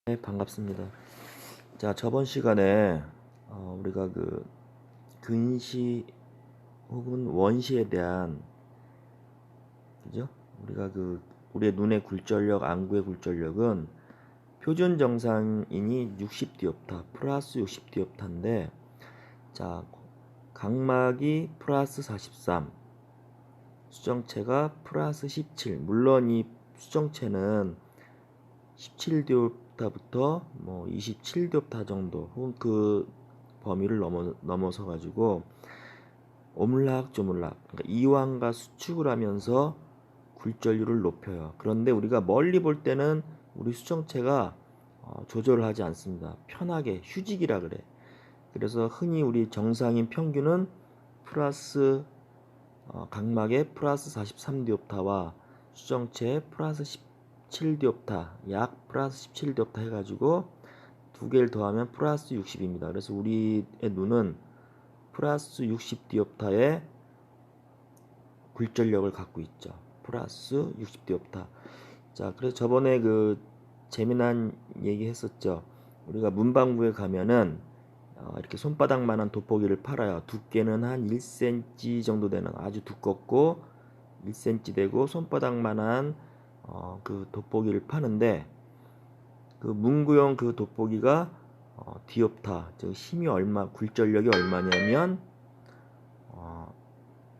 네, 반갑습니다. 자, 저번 시간에 우리가 그 근시 혹은 원시에 대한, 그죠? 우리가 우리의 눈의 굴절력, 안구의 굴절력은 표준 정상인이 60디옵타 플러스 60디옵타인데, 자, 각막이 플러스 43, 수정체가 플러스 17. 물론 이 수정체는 17디옵타부터 뭐 27디옵타 정도 혹은 그 범위를 넘어서 가지고 오물락조물락, 그러니까 이완과 수축을 하면서 굴절률을 높여요. 그런데 우리가 멀리 볼 때는 우리 수정체가 조절을 하지 않습니다. 편하게 휴직이라 그래. 그래서 흔히 우리 정상인 평균은 플러스 각막에 플러스 43디옵타와 수정체에 플러스 17디옵타, 약 플러스 17디옵타 해가지고 두 개를 더하면 플러스 60입니다. 그래서 우리의 눈은 플러스 60디옵타의 굴절력을 갖고 있죠. 플러스 60디옵타. 자, 그래서 저번에 재미난 얘기 했었죠. 우리가 문방구에 가면은 이렇게 손바닥만한 돋보기를 팔아요. 두께는 한 1cm 정도 되는 아주 두껍고 1cm 되고 손바닥만한 그 돋보기를 파는데, 그 문구용 그 돋보기가 디옵타, 즉 힘이 굴절력이 얼마냐면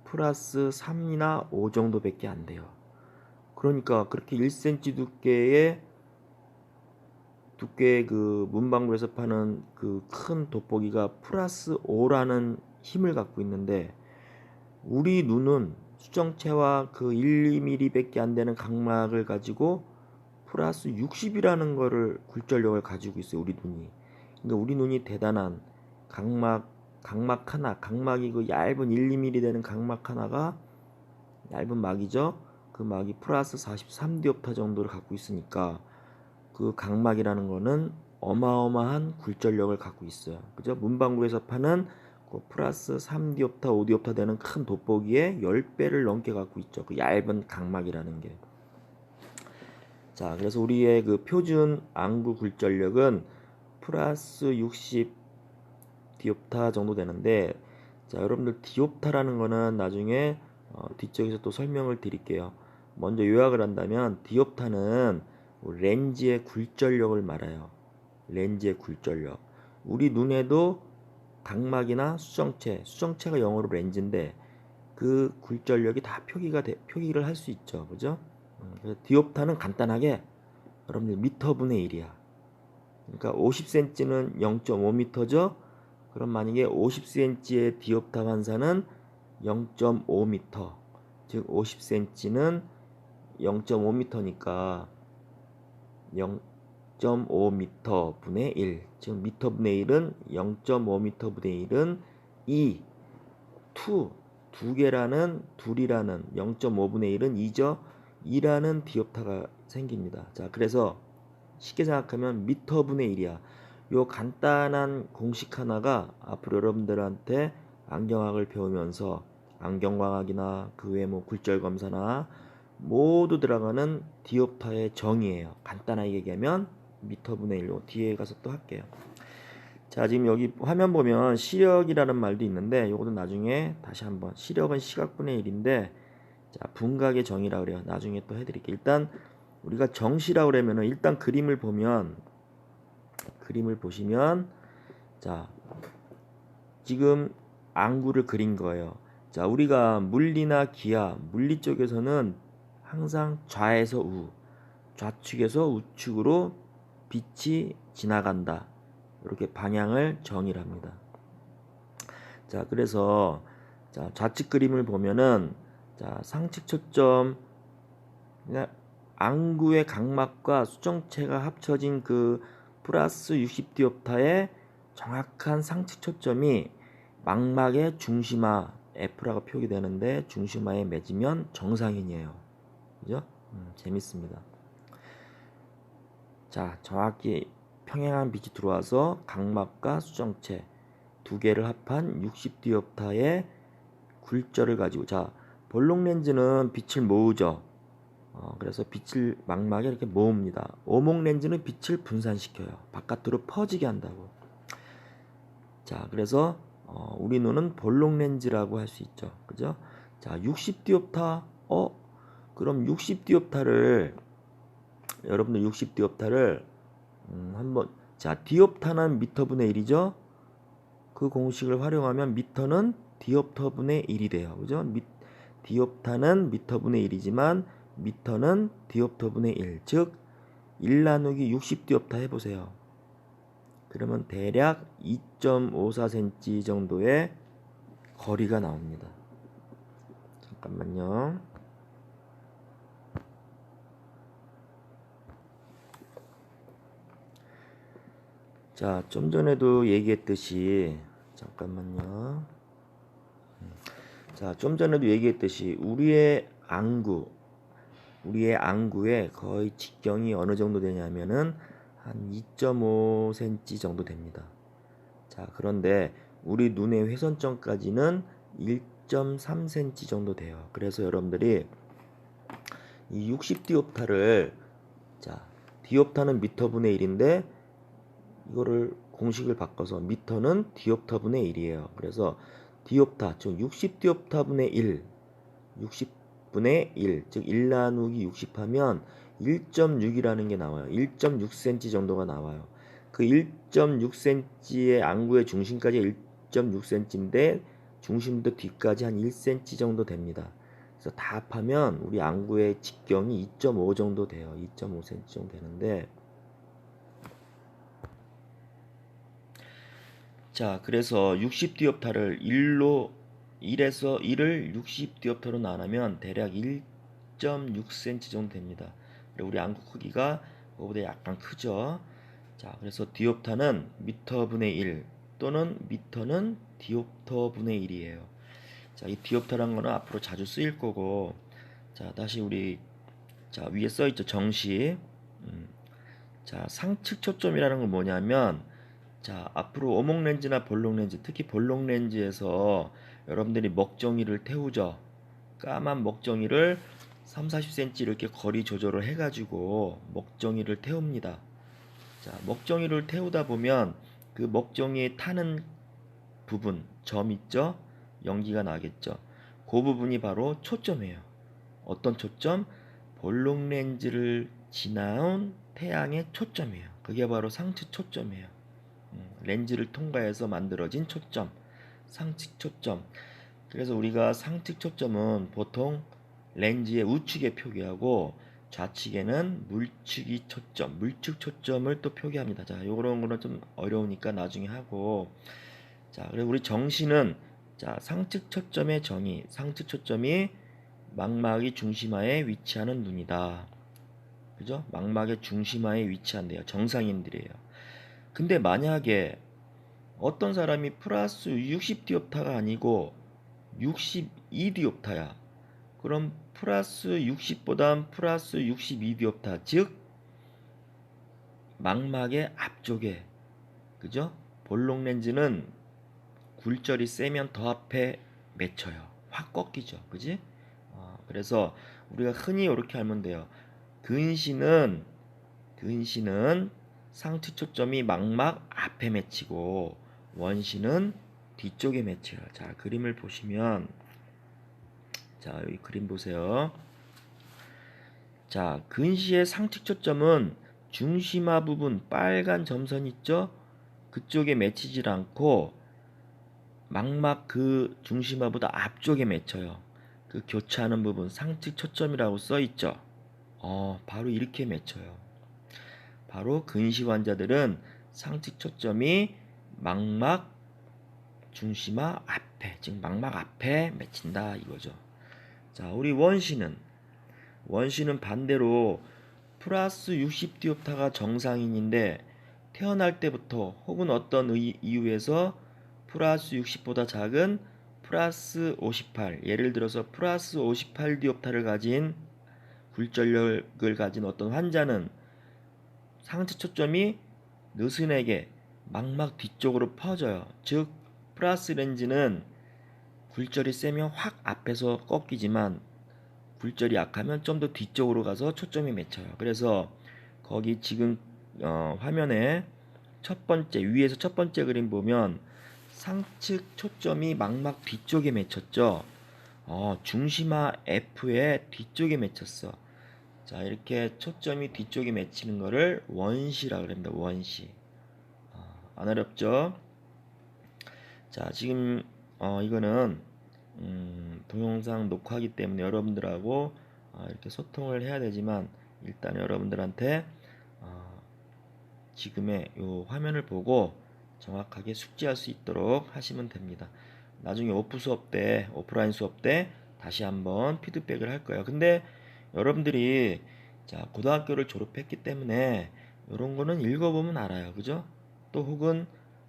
플러스 3이나 5 정도밖에 안 돼요. 그러니까 그렇게 1cm 두께의 그 문방구에서 파는 그 큰 돋보기가 플러스 5라는 힘을 갖고 있는데, 우리 눈은 수정체와 그 1, 2mm밖에 안 되는 각막을 가지고 플러스 60이라는 거를 굴절력을 가지고 있어요. 우리 눈이. 그러니까 우리 눈이 대단한 각막이 그 얇은 1, 2mm 되는 각막 하나가, 얇은 막이죠. 그 막이 플러스 43디옵타 정도를 갖고 있으니까 그 각막이라는 거는 어마어마한 굴절력을 갖고 있어요. 그죠? 문방구에서 파는 그 플러스 3디옵타, 5디옵타 되는 큰 돋보기에 10배를 넘게 갖고 있죠. 그 얇은 각막이라는 게. 자, 그래서 우리의 그 표준 안구 굴절력은 플러스 60 디옵타 정도 되는데, 자, 여러분들 디옵타라는 거는 나중에 뒤쪽에서 또 설명을 드릴게요. 먼저 요약을 한다면 디옵타는 렌즈의 굴절력을 말해요. 렌즈의 굴절력. 우리 눈에도 각막이나 수정체가 영어로 렌즈인데 그 굴절력이 다 표기를 할 수 있죠. 그죠? 그래서 디옵타는 간단하게 여러분들 미터분의 1이야. 그러니까 50cm는 0.5m죠. 그럼 만약에 50cm의 디옵타 환산은 0.5m, 즉 50cm는 0.5m니까 0.5m 분의 1, 즉 미터 분의 1은 0.5m 분의 1은 2, 둘이라는 0.5분의 1은 2죠. 2라는 디옵타가 생깁니다. 자, 그래서 쉽게 생각하면 미터 분의 1이야. 요 간단한 공식 하나가 앞으로 여러분들한테 안경학을 배우면서 안경광학이나 그 외에 뭐 굴절 검사나 모두 들어가는 디옵타의 정의예요. 간단하게 얘기하면 미터 분의 1로 뒤에 가서 또 할게요. 자, 지금 여기 화면 보면 시력이라는 말도 있는데 요거는 나중에 다시 한번, 시력은 시각분의 1인데 자, 분각의 정의라 그래요. 나중에 또 해드릴게요. 일단 우리가 정시라고 그러면은 일단 그림을 보시면, 자, 지금 안구를 그린 거예요. 자, 우리가 물리나 기하, 물리 쪽에서는 항상 좌측에서 우측으로 빛이 지나간다. 이렇게 방향을 정의를 합니다. 자, 그래서 자, 좌측 그림을 보면은 자, 상측 초점, 안구의 각막과 수정체가 합쳐진 그 플러스 60디옵타의 정확한 상측 초점이 망막의 중심화 F라고 표기되는데 중심화에 맺으면 정상인이에요. 그죠? 재밌습니다. 자, 정확히 평행한 빛이 들어와서 각막과 수정체 두 개를 합한 60디옵타의 굴절을 가지고, 자, 볼록 렌즈는 빛을 모으죠. 그래서 빛을 망막에 이렇게 모읍니다. 오목 렌즈는 빛을 분산시켜요. 바깥으로 퍼지게 한다고. 자, 그래서 우리 눈은 볼록 렌즈라고 할 수 있죠. 그죠? 자, 60디옵타. 그럼 60디옵타를 여러분들 60디옵타를 한번 자, 디옵타는 미터분의 1이죠. 그 공식을 활용하면 미터는 디옵터분의 1이 돼요. 그죠? 디옵타는 미터분의 1이지만 미터는 디옵터분의 1. 즉 1 나누기 60디옵타 해보세요. 그러면 대략 2.54cm 정도의 거리가 나옵니다. 잠깐만요. 자, 좀 전에도 얘기했듯이 잠깐만요. 자, 좀 전에도 얘기했듯이 우리의 안구의 거의 직경이 어느 정도 되냐면은 한 2.5cm 정도 됩니다. 자, 그런데 우리 눈의 회선점까지는 1.3cm 정도 돼요. 그래서 여러분들이 이 60디옵타를 자, 디옵타는 미터분의 1인데 이거를 공식을 바꿔서 미터는 디옵터분의 1이에요. 그래서 디옵타, 즉 60디옵타분의 1, 60분의 1, 즉 1 나누기 60 하면 1.6이라는 게 나와요. 1.6cm 정도가 나와요. 그 1.6cm의 안구의 중심까지 1.6cm인데 중심부터 뒤까지 한 1cm 정도 됩니다. 그래서 다 합하면 우리 안구의 직경이 2.5 정도 돼요. 2.5cm 정도 되는데 자, 그래서 60디옵타를 1에서 1을 60디옵타로 나누면 대략 1.6cm 정도 됩니다. 우리 안구 크기가 그거보다 약간 크죠. 자, 그래서 디옵타는 미터분의 1 또는 미터는 디옵터분의 1이에요. 자, 이 디옵타라는 거는 앞으로 자주 쓰일 거고, 자, 다시 우리 자, 위에 써 있죠. 정시. 자, 상측 초점이라는 건 뭐냐면 자, 앞으로 오목 렌즈나 볼록 렌즈, 특히 볼록 렌즈에서 여러분들이 먹정이를 태우죠. 까만 먹정이를 3, 40cm 이렇게 거리 조절을 해가지고 먹정이를 태웁니다. 자, 먹정이를 태우다 보면 그 먹정이에 타는 부분, 점 있죠? 연기가 나겠죠. 그 부분이 바로 초점이에요. 어떤 초점? 볼록 렌즈를 지나온 태양의 초점이에요. 그게 바로 상측 초점이에요. 렌즈를 통과해서 만들어진 초점, 상측 초점. 그래서 우리가 상측 초점은 보통 렌즈의 우측에 표기하고 좌측에는 물측이 초점, 물측 초점을 또 표기합니다. 자, 요런 거는 좀 어려우니까 나중에 하고. 자, 그리고 우리 정시는 자, 상측 초점의 정의, 상측 초점이 망막의 중심하에 위치하는 눈이다. 그죠? 망막의 중심하에 위치한대요. 정상인들이에요. 근데 만약에 어떤 사람이 플러스 60디옵타가 아니고 62디옵타야. 그럼 플러스 60보단 플러스 62디옵타, 즉 망막의 앞쪽에, 그죠? 볼록 렌즈는 굴절이 세면 더 앞에 맺혀요. 확 꺾이죠. 그지? 그래서 우리가 흔히 이렇게 하면 돼요. 근시는 상측 초점이 망막 앞에 맺히고 원시는 뒤쪽에 맺혀요. 자, 그림을 보시면 자, 여기 그림 보세요. 자, 근시의 상측 초점은 중심화 부분 빨간 점선 있죠? 그쪽에 맺히질 않고 망막 그 중심화보다 앞쪽에 맺혀요. 그 교차하는 부분 상측 초점이라고 써 있죠. 바로 이렇게 맺혀요. 바로 근시 환자들은 상측 초점이 망막 중심화 앞에, 즉 망막 앞에 맺힌다 이거죠. 자, 우리 원시는 반대로 플러스 60디옵타가 정상인인데 태어날 때부터 혹은 어떤 이유에서 플러스 60보다 작은 플러스 58, 예를 들어서 플러스 58디옵타를 가진 굴절력을 가진 어떤 환자는 상측 초점이 느슨하게 망막 뒤쪽으로 퍼져요. 즉 플러스 렌즈는 굴절이 세면 확 앞에서 꺾이지만 굴절이 약하면 좀 더 뒤쪽으로 가서 초점이 맺혀요. 그래서 거기 지금 화면에 첫 번째 위에서 첫 번째 그림 보면 상측 초점이 망막 뒤쪽에 맺혔죠. 중심화 F의 뒤쪽에 맺혔어. 자, 이렇게 초점이 뒤쪽에 맺히는 거를 원시라 그럽니다. 원시. 안 어렵죠? 자, 지금 이거는 동영상 녹화하기 때문에 여러분들하고 이렇게 소통을 해야 되지만 일단 여러분들한테 지금의 이 화면을 보고 정확하게 숙지할 수 있도록 하시면 됩니다. 나중에 오프라인 수업 때 다시 한번 피드백을 할 거예요. 근데 여러분들이 자, 고등학교를 졸업했기 때문에 이런 거는 읽어보면 알아요. 그죠? 또 혹은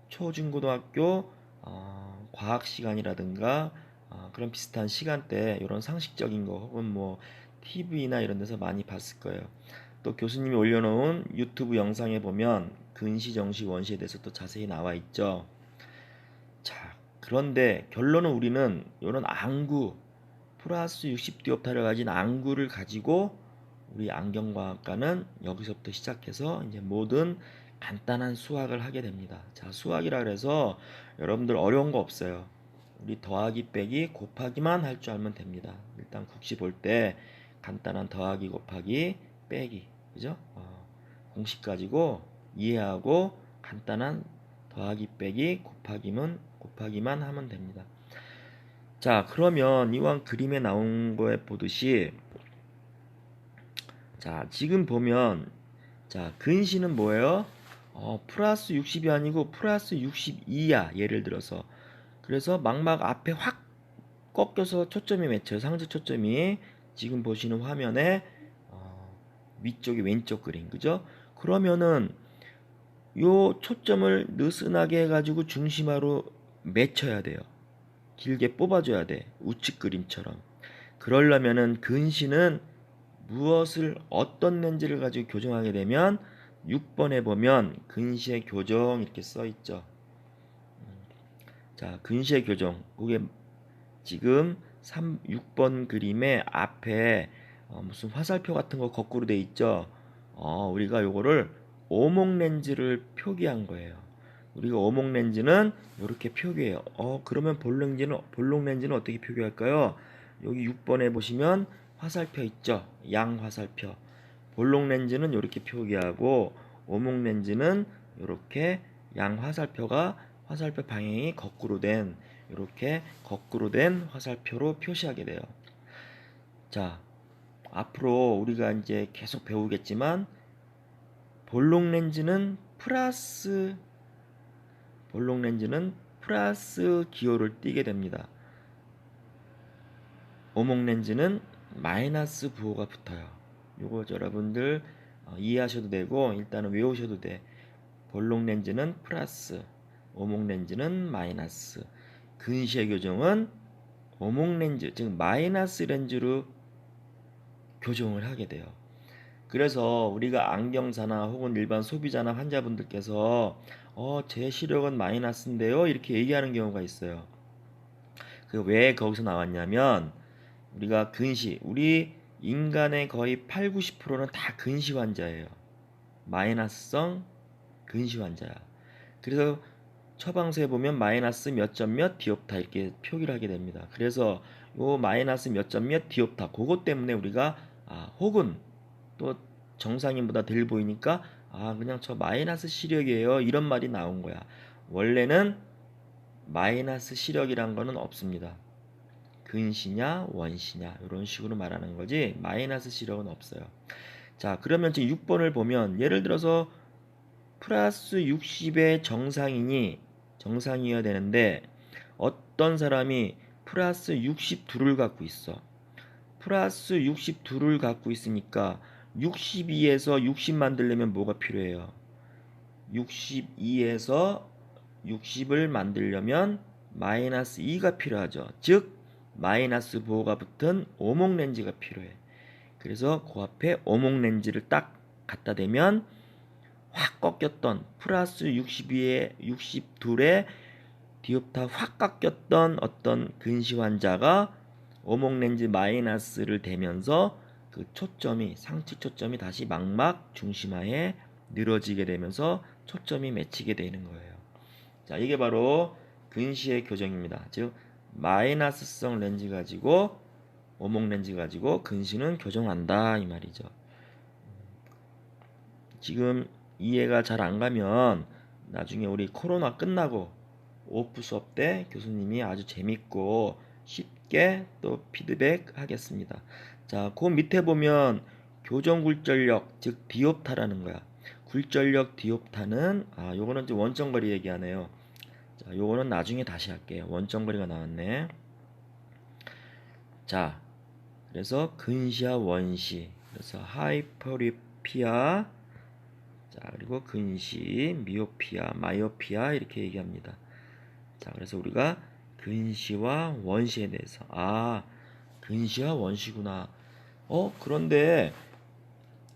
초중고등학교 과학 시간이라든가 그런 비슷한 시간대 이런 상식적인 거 혹은 뭐 TV나 이런 데서 많이 봤을 거예요. 또 교수님이 올려놓은 유튜브 영상에 보면 근시, 정시, 원시에 대해서 또 자세히 나와 있죠. 자, 그런데 결론은 우리는 이런 안구 플러스 60디옵타를 가진 안구를 가지고 우리 안경과학과는 여기서부터 시작해서 이제 모든 간단한 수학을 하게 됩니다. 자, 수학이라 그래서 여러분들 어려운 거 없어요. 우리 더하기 빼기 곱하기만 할 줄 알면 됩니다. 일단 국시 볼 때 간단한 더하기 곱하기 빼기 그죠? 공식 가지고 이해하고 간단한 더하기 빼기 곱하기만 하면 됩니다. 자, 그러면 이왕 그림에 나온 거에 보듯이 자, 지금 보면 자, 근시는 뭐예요? 플러스 60이 아니고 플러스 62야. 예를 들어서. 그래서 망막 앞에 확 꺾여서 초점이 맺혀요. 상지 초점이 지금 보시는 화면에 위쪽이 왼쪽 그림. 그죠? 그러면은 요 초점을 느슨하게 해가지고 중심화로 맺혀야 돼요. 길게 뽑아줘야 돼. 우측 그림처럼. 그러려면은 근시는 무엇을 어떤 렌즈를 가지고 교정하게 되면 6번에 보면 근시의 교정 이렇게 써 있죠. 자, 근시의 교정. 그게 지금 6번 그림의 앞에 무슨 화살표 같은 거 거꾸로 돼 있죠. 우리가 요거를 오목 렌즈를 표기한 거예요. 우리가 오목 렌즈는 이렇게 표기해요. 그러면 볼록 렌즈는 어떻게 표기할까요? 여기 6번에 보시면 화살표 있죠. 양 화살표. 볼록 렌즈는 이렇게 표기하고 오목 렌즈는 이렇게 양 화살표 방향이 거꾸로 된 이렇게 거꾸로 된 화살표로 표시하게 돼요. 자, 앞으로 우리가 이제 계속 배우겠지만 볼록 렌즈는 플러스 기호를 띠게 됩니다. 오목 렌즈는 마이너스 부호가 붙어요. 요거 여러분들 이해하셔도 되고 일단은 외우셔도 돼. 볼록 렌즈는 플러스, 오목 렌즈는 마이너스. 근시의 교정은 오목 렌즈, 즉 마이너스 렌즈로 교정을 하게 돼요. 그래서 우리가 안경사나 혹은 일반 소비자나 환자분들께서 제 시력은 마이너스인데요 이렇게 얘기하는 경우가 있어요. 그 왜 거기서 나왔냐면 우리가 우리 인간의 거의 8, 90%는 다 근시 환자예요. 마이너스성 근시 환자야. 그래서 처방서에 보면 마이너스 몇 점 몇 디옵타 이렇게 표기를 하게 됩니다. 그래서 요 마이너스 몇 점 몇 디옵타 그것 때문에 우리가 혹은 또 정상인보다 덜 보이니까 그냥 저 마이너스 시력이에요 이런 말이 나온 거야. 원래는 마이너스 시력이란 거는 없습니다. 근시냐 원시냐 이런 식으로 말하는 거지 마이너스 시력은 없어요. 자, 그러면 지금 6번을 보면 예를 들어서 플러스 60의 정상이어야 되는데 어떤 사람이 플러스 62를 갖고 있어. 플러스 62를 갖고 있으니까 62에서 60 만들려면 뭐가 필요해요? 62에서 60을 만들려면 마이너스 2가 필요하죠. 즉 마이너스 부호가 붙은 오목 렌즈가 필요해. 그래서 그 앞에 오목 렌즈를 딱 갖다 대면 확 꺾였던 플러스 62에 62에 디옵타 확 깎였던 어떤 근시 환자가 오목 렌즈 마이너스를 대면서 그 초점이 상치 초점이 다시 망막 중심하에 늘어지게 되면서 초점이 맺히게 되는 거예요. 자, 이게 바로 근시의 교정입니다. 즉 마이너스성 렌즈 가지고 오목 렌즈 가지고 근시는 교정한다 이 말이죠. 지금 이해가 잘 안 가면 나중에 우리 코로나 끝나고 오프 수업 때 교수님이 아주 재밌고 쉽게 또 피드백 하겠습니다. 자, 그 밑에 보면 교정 굴절력, 즉 디옵타라는 거야. 굴절력 디옵타는 요거는 이제 원점거리 얘기하네요. 자, 요거는 나중에 다시 할게요. 원점거리가 나왔네. 자, 그래서 근시와 원시, 그래서 하이퍼리피아, 자, 그리고 근시, 미오피아, 마이오피아 이렇게 얘기합니다. 자, 그래서 우리가 근시와 원시에 대해서 근시와 원시구나. 그런데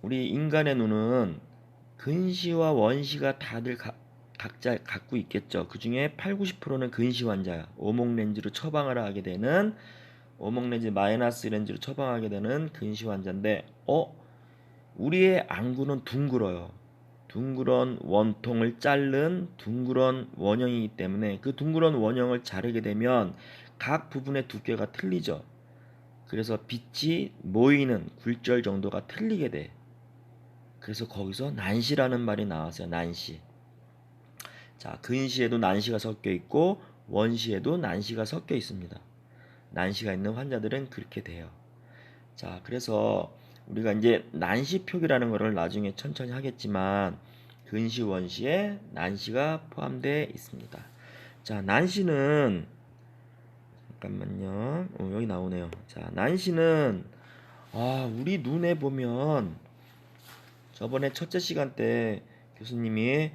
우리 인간의 눈은 근시와 원시가 다들 각자 갖고 있겠죠. 그 중에 8, 90%는 근시 환자야. 오목 렌즈로 처방을 하게 되는 오목 렌즈 마이너스 렌즈로 처방하게 되는 근시 환자인데 우리의 안구는 둥글어요. 둥그런 원통을 자른 둥그런 원형이기 때문에 그 둥그런 원형을 자르게 되면 각 부분의 두께가 틀리죠. 그래서 빛이 모이는 굴절 정도가 틀리게 돼. 그래서 거기서 난시라는 말이 나왔어요. 난시. 자, 근시에도 난시가 섞여 있고 원시에도 난시가 섞여 있습니다. 난시가 있는 환자들은 그렇게 돼요. 자, 그래서 우리가 이제 난시표기라는 거를 나중에 천천히 하겠지만 근시 원시에 난시가 포함되어 있습니다. 자, 난시는 잠깐만요. 여기 나오네요. 자, 난시는 우리 눈에 보면 저번에 첫째 시간 때 교수님이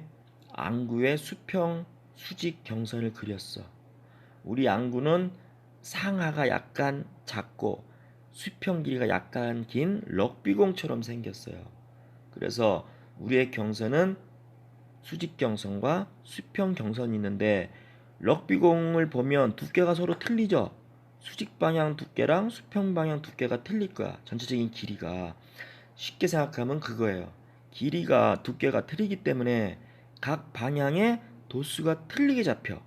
안구의 수평 수직 경선을 그렸어. 우리 안구는 상하가 약간 작고 수평 길이가 약간 긴 럭비공처럼 생겼어요. 그래서 우리의 경선은 수직 경선과 수평 경선이 있는데 럭비공을 보면 두께가 서로 틀리죠. 수직 방향 두께랑 수평 방향 두께가 틀릴 거야. 전체적인 길이가. 쉽게 생각하면 그거예요. 길이가 두께가 틀리기 때문에 각 방향의 도수가 틀리게 잡혀.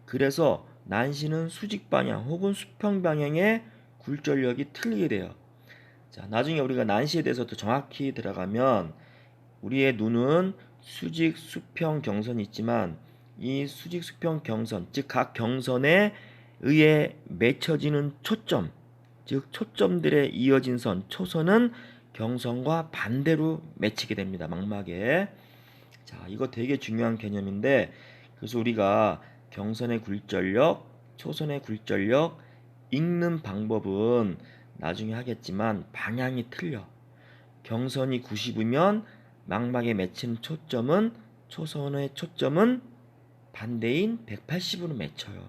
그래서 난시는 수직 방향 혹은 수평 방향의 굴절력이 틀리게 돼요. 자, 나중에 우리가 난시에 대해서 더 정확히 들어가면 우리의 눈은 수직, 수평 경선이 있지만 이 수직, 수평 경선, 즉 각 경선에 의해 맺혀지는 초점, 즉 초점들의 이어진 선, 초선은 경선과 반대로 맺히게 됩니다. 망막에. 자, 이거 되게 중요한 개념인데 그래서 우리가 경선의 굴절력, 초선의 굴절력 읽는 방법은 나중에 하겠지만 방향이 틀려. 경선이 90이면 망막에 맺힌 초점은 초선의 초점은 반대인 180으로 맺혀요.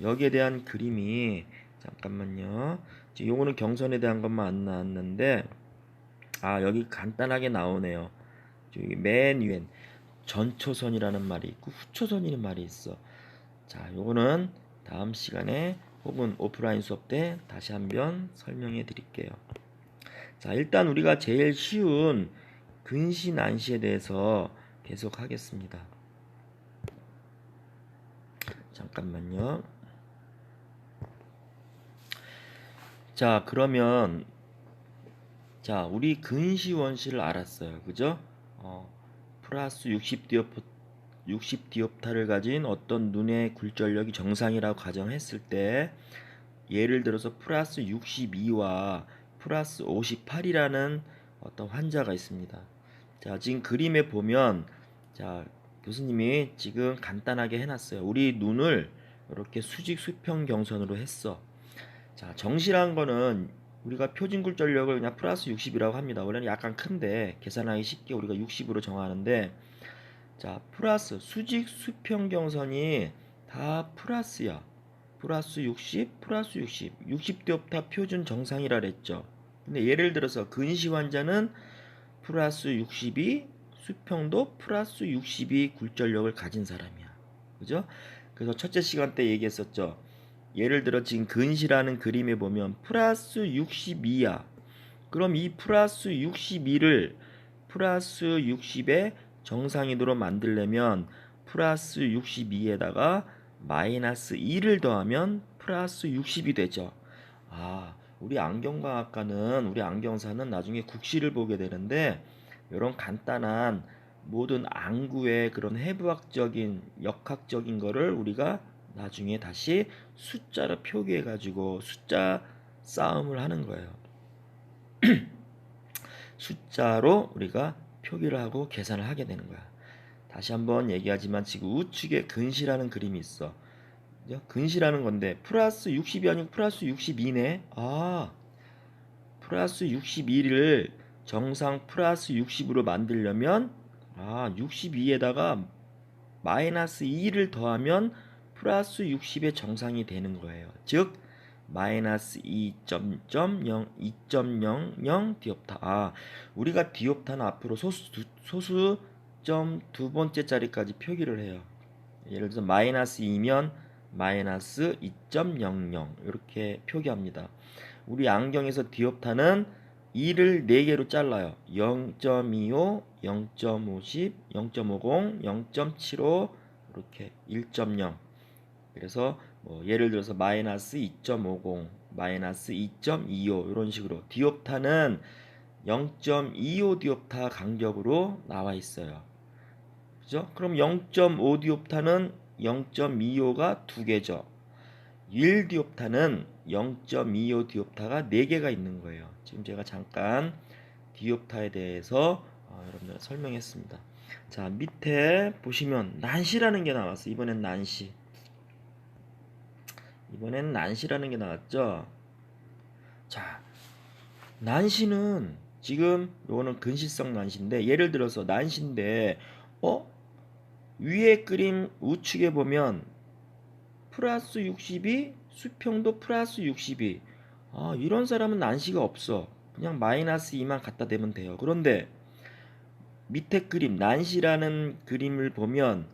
여기에 대한 그림이 잠깐만요. 요거는 경선에 대한 것만 안 나왔는데 여기 간단하게 나오네요. 여기 맨 위엔 전초선이라는 말이 있고 후초선이라는 말이 있어. 자, 요거는 다음 시간에 혹은 오프라인 수업 때 다시 한번 설명해 드릴게요. 자, 일단 우리가 제일 쉬운 근시 난시에 대해서 계속 하겠습니다. 잠깐만요. 자, 그러면 우리 근시 원시를 알았어요. 그죠? 플러스 60디옵타를 가진 어떤 눈의 굴절력이 정상이라고 가정했을 때 예를 들어서 플러스 62와 플러스 58이라는 어떤 환자가 있습니다. 자, 지금 그림에 보면 교수님이 지금 간단하게 해놨어요. 우리 눈을 이렇게 수직 수평 경선으로 했어. 자, 정실한 거는 우리가 표준 굴절력을 그냥 플러스 60이라고 합니다. 원래는 약간 큰데 계산하기 쉽게 우리가 60으로 정하는데 자, 플러스 수직 수평 경선이 다 플러스야. 플러스 60, 플러스 60, 60디옵타 표준 정상이라 그랬죠. 근데 예를 들어서 근시 환자는 플러스 62, 수평도 플러스 62 굴절력을 가진 사람이야. 그죠? 그래서 첫째 시간 때 얘기했었죠. 예를 들어 지금 근시라는 그림에 보면 플러스 62야. 그럼 이 플러스 62를 플러스 60의 정상인으로 만들려면 플러스 62에다가 마이너스 2를 더하면 플러스 60이 되죠. 우리 안경과학과는, 우리 안경사는 나중에 국시를 보게 되는데 이런 간단한 모든 안구의 그런 해부학적인 역학적인 거를 우리가 나중에 다시 숫자로 표기해 가지고 숫자 싸움을 하는 거예요. 숫자로 우리가 표기를 하고 계산을 하게 되는 거야. 다시 한번 얘기하지만 지금 우측에 근시라는 그림이 있어. 근시라는 건데 플러스 60이 아니고 플러스 62네. 플러스 61을 정상 플러스 60으로 만들려면 62에다가 마이너스 2를 더하면 플러스 60의 정상이 되는 거예요. 즉 마이너스 2.0 2.00 디옵타. 우리가 디옵타는 앞으로 소수점 두 번째 자리까지 표기를 해요. 예를 들어서 마이너스 2면 마이너스 2.00 이렇게 표기합니다. 우리 안경에서 디옵타는 2를 4개로 잘라요. 0.25, 0.50, 0.50, 0.75 이렇게 1.0. 그래서 예를 들어서 마이너스 2.50, 마이너스 2.25 이런 식으로 디옵타는 0.25 디옵타 간격으로 나와 있어요. 그죠? 그럼 0.5 디옵타는 0.25가 2개죠. 1 디옵타는 0.25 디옵타가 4개가 있는 거예요. 지금 제가 잠깐 디옵타에 대해서 여러분들 설명했습니다. 자, 밑에 보시면 난시라는 게 나왔어요. 이번엔 난시. 이번엔 난시라는 게 나왔죠. 자, 난시는 지금 요거는 근시성 난시인데 예를 들어서 난시인데 위에 그림 우측에 보면 플러스 62 수평도 플러스 62 이런 사람은 난시가 없어. 그냥 마이너스 2만 갖다 대면 돼요. 그런데 밑에 그림 난시라는 그림을 보면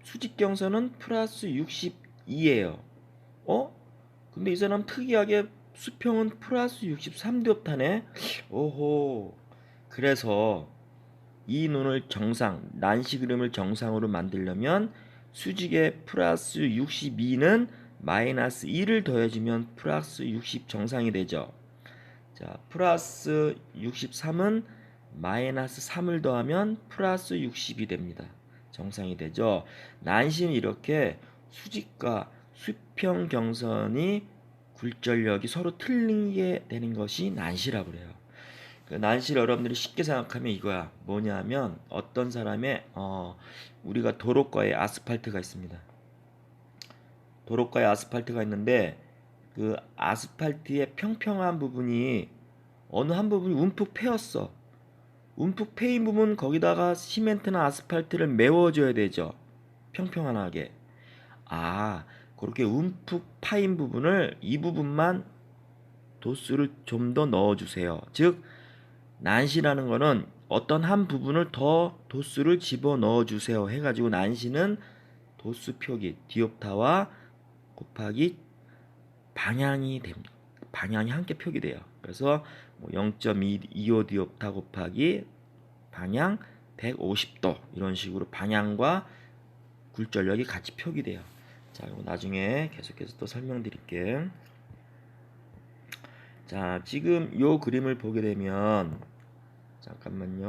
수직경선은 플러스 62예요. 근데 이 사람 특이하게 수평은 플러스 63디옵타네. 오호. 그래서 이 눈을 난시 그림을 정상으로 만들려면 수직의 플러스 62는 마이너스 1을 더해주면 플러스 60 정상이 되죠. 자, 플러스 63은 마이너스 3을 더하면 플러스 60이 됩니다. 정상이 되죠. 난시는 이렇게 수직과 수평 경선이 굴절력이 서로 틀리게 되는 것이 난시라고 그래요. 그 난시를 여러분들이 쉽게 생각하면 이거야. 뭐냐면 어떤 사람의 우리가 도로가에 아스팔트가 있습니다. 도로가에 아스팔트가 있는데 그 아스팔트의 평평한 부분이 어느 한 부분이 움푹 패였어. 움푹 패인 부분 거기다가 시멘트나 아스팔트를 메워줘야 되죠. 평평하게. 그렇게 움푹 파인 부분을 이 부분만 도수를 좀 더 넣어주세요. 즉 난시라는 거는 어떤 한 부분을 더 도수를 집어 넣어주세요 해가지고 난시는 도수 표기 디옵타와 곱하기 방향이 됩니다. 방향이 함께 표기돼요. 그래서 0.25 디옵타 곱하기 방향 150도 이런 식으로 방향과 굴절력이 같이 표기돼요. 자, 이거 나중에 계속해서 또 설명드릴게요. 자, 지금 요 그림을 보게 되면 잠깐만요.